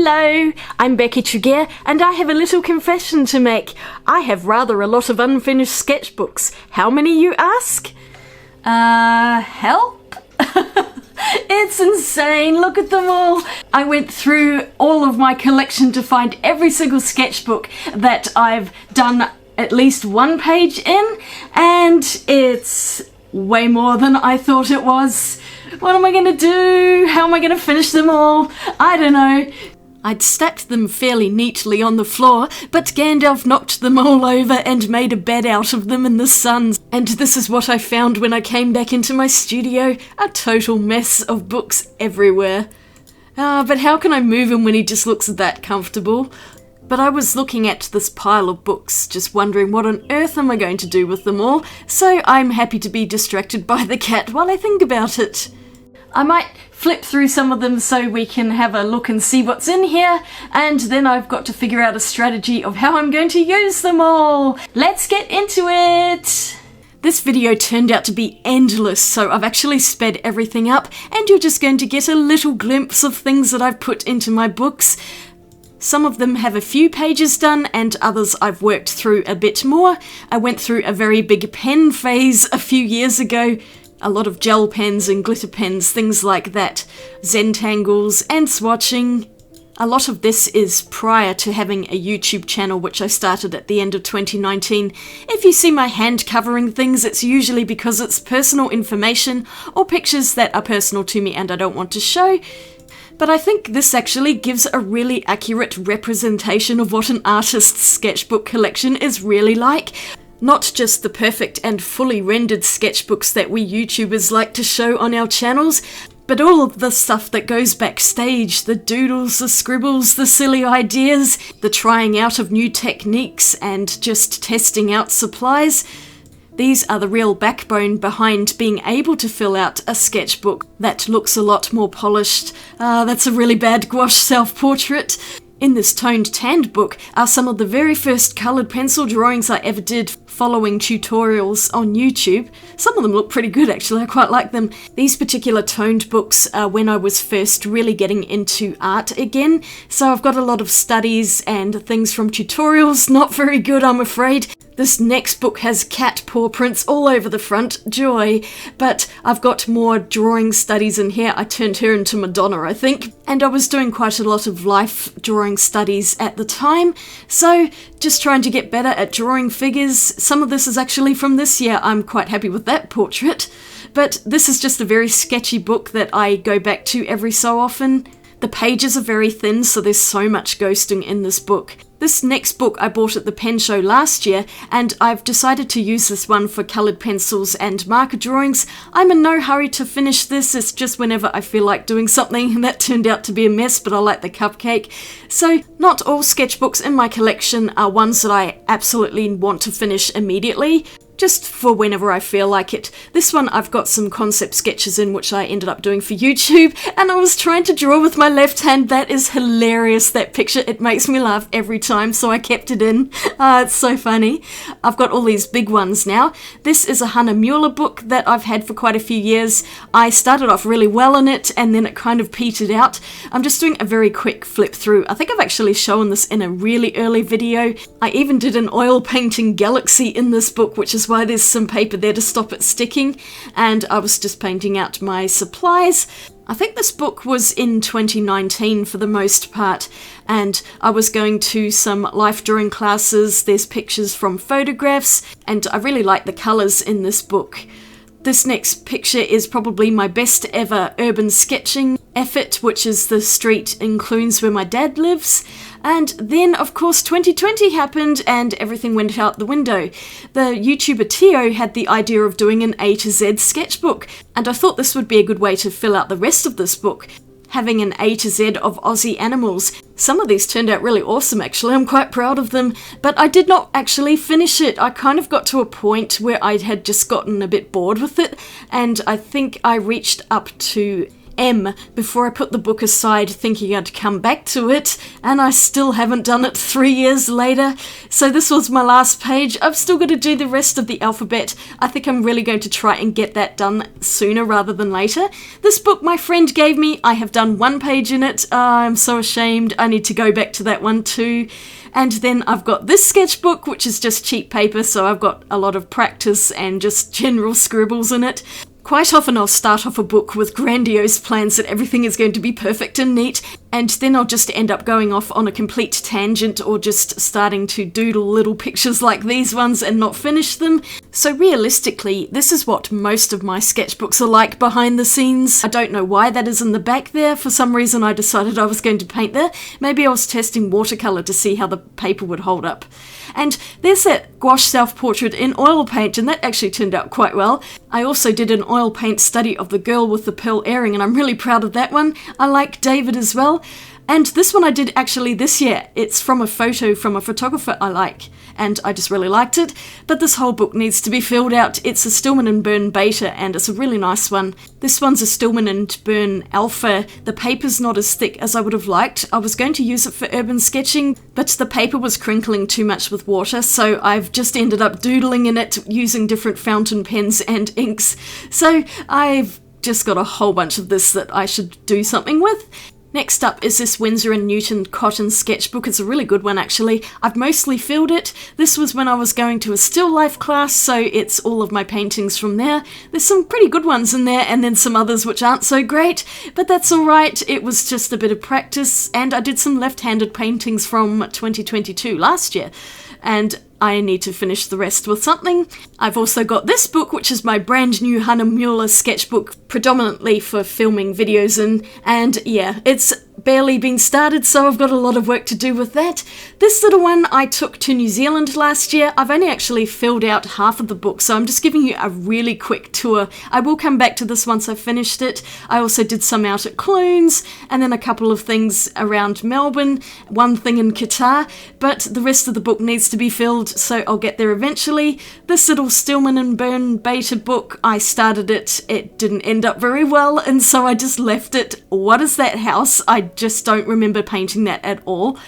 Hello, I'm Becky Tregear, and I have a little confession to make. I have rather a lot of unfinished sketchbooks. How many, you ask? Help? It's insane, look at them all. I went through all of my collection to find every single sketchbook that I've done at least one page in, and it's way more than I thought it was. What am I gonna do? How am I gonna finish them all? I don't know. I'd stacked them fairly neatly on the floor, but Gandalf knocked them all over and made a bed out of them in the sun. And this is what I found when I came back into my studio, a total mess of books everywhere. But how can I move him when he just looks that comfortable? But I was looking at this pile of books, just wondering what on earth am I going to do with them all, so I'm happy to be distracted by the cat while I think about it. I might flip through some of them so we can have a look and see what's in here, and then I've got to figure out a strategy of how I'm going to use them all. Let's get into it! This video turned out to be endless, so I've actually sped everything up, and you're just going to get a little glimpse of things that I've put into my books. Some of them have a few pages done, and others I've worked through a bit more. I went through a very big pen phase a few years ago. A lot of gel pens and glitter pens, things like that. Zentangles and swatching. A lot of this is prior to having a YouTube channel, which I started at the end of 2019. If you see my hand covering things, it's usually because it's personal information or pictures that are personal to me and I don't want to show. But I think this actually gives a really accurate representation of what an artist's sketchbook collection is really like. Not just the perfect and fully rendered sketchbooks that we YouTubers like to show on our channels, but all of the stuff that goes backstage, the doodles, the scribbles, the silly ideas, the trying out of new techniques and just testing out supplies. These are the real backbone behind being able to fill out a sketchbook that looks a lot more polished. That's a really bad gouache self-portrait. In this toned tanned book are some of the very first coloured pencil drawings I ever did following tutorials on YouTube. Some of them look pretty good actually, I quite like them. These particular toned books are when I was first really getting into art again, so I've got a lot of studies and things from tutorials, not very good I'm afraid. This next book has cat paw prints all over the front, joy, but I've got more drawing studies in here. I turned her into Madonna, I think, and I was doing quite a lot of life drawing studies at the time, so just trying to get better at drawing figures. Some of this is actually from this year. I'm quite happy with that portrait, but this is just a very sketchy book that I go back to every so often. The pages are very thin, so there's so much ghosting in this book. This next book I bought at the pen show last year, and I've decided to use this one for coloured pencils and marker drawings. I'm in no hurry to finish this, it's just whenever I feel like doing something, and that turned out to be a mess, but I like the cupcake. So not all sketchbooks in my collection are ones that I absolutely want to finish immediately. Just for whenever I feel like it. This one I've got some concept sketches in which I ended up doing for YouTube, and I was trying to draw with my left hand. That is hilarious, that picture. It makes me laugh every time, so I kept it in. It's so funny. I've got all these big ones now. This is a Hannah Mueller book that I've had for quite a few years. I started off really well in it, and then it kind of petered out. I'm just doing a very quick flip through. I think I've actually shown this in a really early video. I even did an oil painting galaxy in this book, which is why there's some paper there to stop it sticking, and I was just painting out my supplies. I think this book was in 2019 for the most part, and I was going to some life drawing classes. There's pictures from photographs, and I really like the colours in this book. This next picture is probably my best ever urban sketching effort, which is the street in Clunes where my dad lives. And then, of course, 2020 happened and everything went out the window. The YouTuber Tio had the idea of doing an A to Z sketchbook, and I thought this would be a good way to fill out the rest of this book, having an A to Z of Aussie animals. Some of these turned out really awesome actually, I'm quite proud of them, but I did not actually finish it. I kind of got to a point where I had just gotten a bit bored with it, and I think I reached up to M before I put the book aside thinking I'd come back to it, and I still haven't done it 3 years later. So this was my last page. I've still got to do the rest of the alphabet. I think I'm really going to try and get that done sooner rather than later. This book my friend gave me, I have done 1 page in it. I'm so ashamed. I need to go back to that one too. And then I've got this sketchbook, which is just cheap paper, so I've got a lot of practice and just general scribbles in it. Quite often I'll start off a book with grandiose plans that everything is going to be perfect and neat, and then I'll just end up going off on a complete tangent or just starting to doodle little pictures like these ones and not finish them. So realistically, this is what most of my sketchbooks are like behind the scenes. I don't know why that is in the back there. For some reason I decided I was going to paint there. Maybe I was testing watercolour to see how the paper would hold up. And there's that gouache self-portrait in oil paint, and that actually turned out quite well. I also did an oil paint study of the girl with the pearl earring, and I'm really proud of that one. I like David as well. And this one I did actually this year. It's from a photo from a photographer I like, and I just really liked it. But this whole book needs to be filled out. It's a Stillman and Byrne beta, and it's a really nice one. This one's a Stillman and Byrne alpha. The paper's not as thick as I would have liked. I was going to use it for urban sketching, but the paper was crinkling too much with water, so I've just ended up doodling in it using different fountain pens and inks. So I've just got a whole bunch of this that I should do something with. Next up is this Winsor & Newton cotton sketchbook. It's a really good one actually. I've mostly filled it. This was when I was going to a still life class, so it's all of my paintings from there. There's some pretty good ones in there and then some others which aren't so great, but that's alright. It was just a bit of practice, and I did some left-handed paintings from 2022 last year, and I need to finish the rest with something. I've also got this book, which is my brand new Hannah Mueller sketchbook, predominantly for filming videos in, and yeah, it's barely been started, so I've got a lot of work to do with that. This little one I took to New Zealand last year. I've only actually filled out half of the book, so I'm just giving you a really quick tour. I will come back to this once I've finished it. I also did some out at Clunes, and then a couple of things around Melbourne, one thing in Qatar, but the rest of the book needs to be filled, so I'll get there eventually. This little Stillman and Byrne beta book, I started it. It didn't end up very well, and so I just left it. What is that house? I just don't remember painting that at all.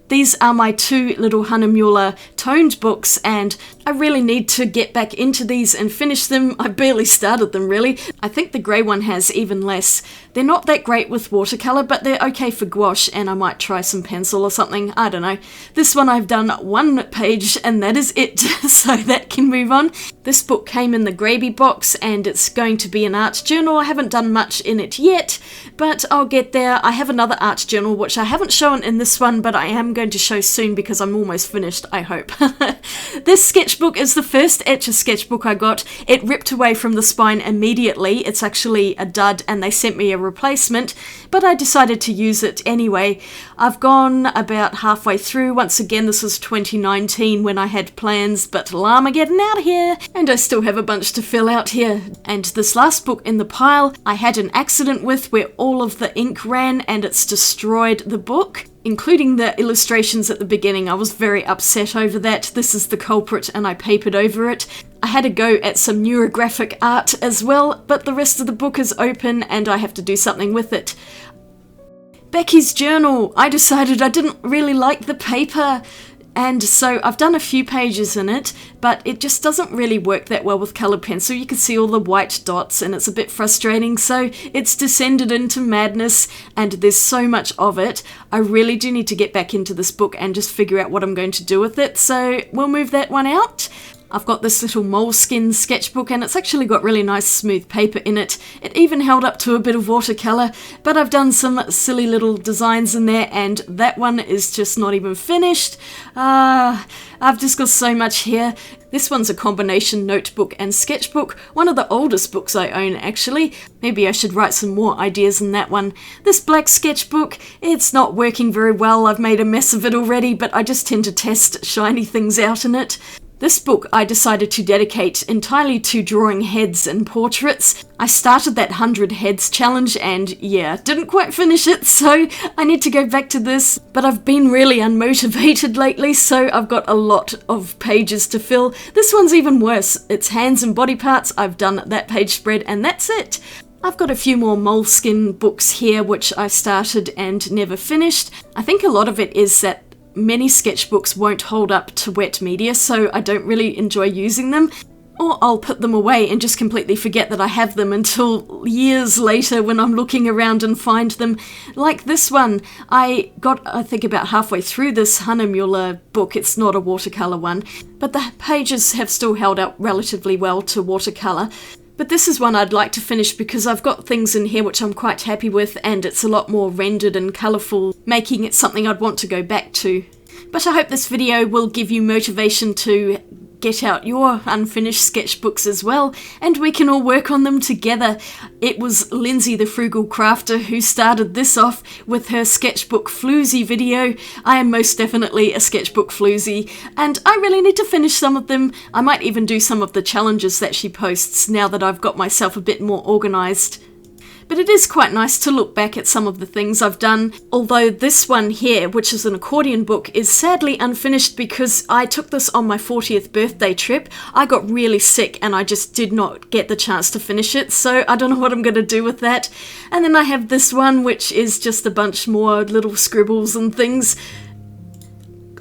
These are my 2 little Hannah Mueller toned books, and I really need to get back into these and finish them. I barely started them really. I think the grey one has even less. They're not that great with watercolour, but they're okay for gouache, and I might try some pencil or something. I don't know. This one I've done 1 page and that is it, so that can move on. This book came in the gravy box and it's going to be an art journal. I haven't done much in it yet, but I'll get there. I have another art journal which I haven't shown in this one, but I am going to show soon because I'm almost finished, I hope. This sketchbook is the first Etcher sketchbook I got. It ripped away from the spine immediately. It's actually a dud and they sent me a replacement, but I decided to use it anyway. I've gone about halfway through. Once again, this was 2019 when I had plans, but llama getting out of here, and I still have a bunch to fill out here. And this last book in the pile I had an accident with where all of the ink ran and it's destroyed the book, including the illustrations at the beginning. I was very upset over that. This is the culprit and I papered over it. I had a go at some neurographic art as well, but the rest of the book is open and I have to do something with it. Becky's journal. I decided I didn't really like the paper, and so I've done a few pages in it, but it just doesn't really work that well with coloured pencil. You can see all the white dots and it's a bit frustrating, so it's descended into madness and there's so much of it. I really do need to get back into this book and just figure out what I'm going to do with it, so we'll move that one out. I've got this little moleskin sketchbook and it's actually got really nice smooth paper in it. It even held up to a bit of watercolour, but I've done some silly little designs in there and that one is just not even finished. I've just got so much here. This one's a combination notebook and sketchbook, one of the oldest books I own actually. Maybe I should write some more ideas in that one. This black sketchbook, it's not working very well. I've made a mess of it already, but I just tend to test shiny things out in it. This book I decided to dedicate entirely to drawing heads and portraits. I started that 100 heads challenge and yeah, didn't quite finish it, so I need to go back to this. But I've been really unmotivated lately, so I've got a lot of pages to fill. This one's even worse. It's hands and body parts. I've done that page spread and that's it. I've got a few more Moleskine books here which I started and never finished. I think a lot of it is that many sketchbooks won't hold up to wet media, so I don't really enjoy using them. Or I'll put them away and just completely forget that I have them until years later when I'm looking around and find them. Like this one, I think about halfway through this Hahnemuller book. It's not a watercolour one, but the pages have still held up relatively well to watercolour. But this is one I'd like to finish because I've got things in here which I'm quite happy with, and it's a lot more rendered and colourful, making it something I'd want to go back to. But I hope this video will give you motivation to get out your unfinished sketchbooks as well, and we can all work on them together. It was Lindsay the Frugal Crafter who started this off with her sketchbook floozy video. I am most definitely a sketchbook floozy, and I really need to finish some of them. I might even do some of the challenges that she posts now that I've got myself a bit more organised. But it is quite nice to look back at some of the things I've done, although this one here, which is an accordion book, is sadly unfinished because I took this on my 40th birthday trip. I got really sick and I just did not get the chance to finish it, so I don't know what I'm going to do with that. And then I have this one, which is just a bunch more little scribbles and things.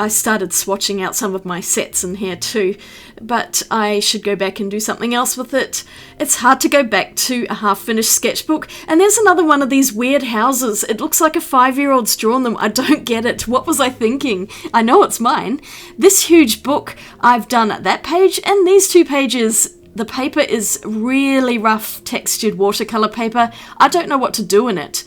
I started swatching out some of my sets in here too, but I should go back and do something else with it. It's hard to go back to a half-finished sketchbook. And there's another one of these weird houses. It looks like a 5-year-old's drawn them. I don't get it. What was I thinking? I know it's mine. This huge book, I've done that page and these 2 pages. The paper is really rough textured watercolour paper. I don't know what to do in it.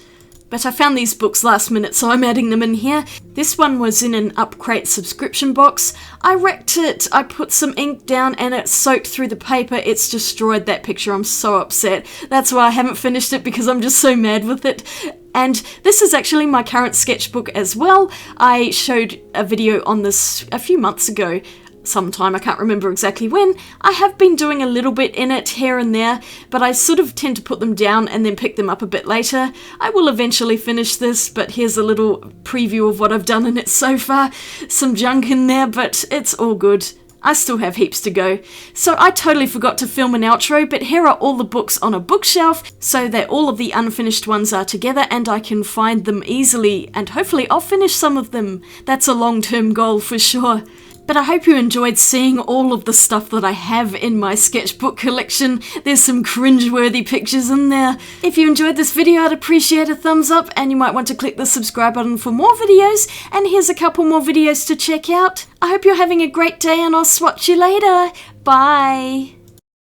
But I found these books last minute, so I'm adding them in here. This one was in an Upcrate subscription box. I wrecked it. I put some ink down and it soaked through the paper. It's destroyed that picture. I'm so upset. That's why I haven't finished it, because I'm just so mad with it. And this is actually my current sketchbook as well. I showed a video on this a few months ago. Sometime, I can't remember exactly when. I have been doing a little bit in it here and there, but I sort of tend to put them down and then pick them up a bit later. I will eventually finish this, but here's a little preview of what I've done in it so far. Some junk in there, but it's all good. I still have heaps to go. So I totally forgot to film an outro, but here are all the books on a bookshelf so that all of the unfinished ones are together and I can find them easily, and hopefully I'll finish some of them. That's a long-term goal for sure. But I hope you enjoyed seeing all of the stuff that I have in my sketchbook collection. There's some cringe-worthy pictures in there. If you enjoyed this video, I'd appreciate a thumbs up, and you might want to click the subscribe button for more videos. And here's a couple more videos to check out. I hope you're having a great day, and I'll swatch you later. Bye!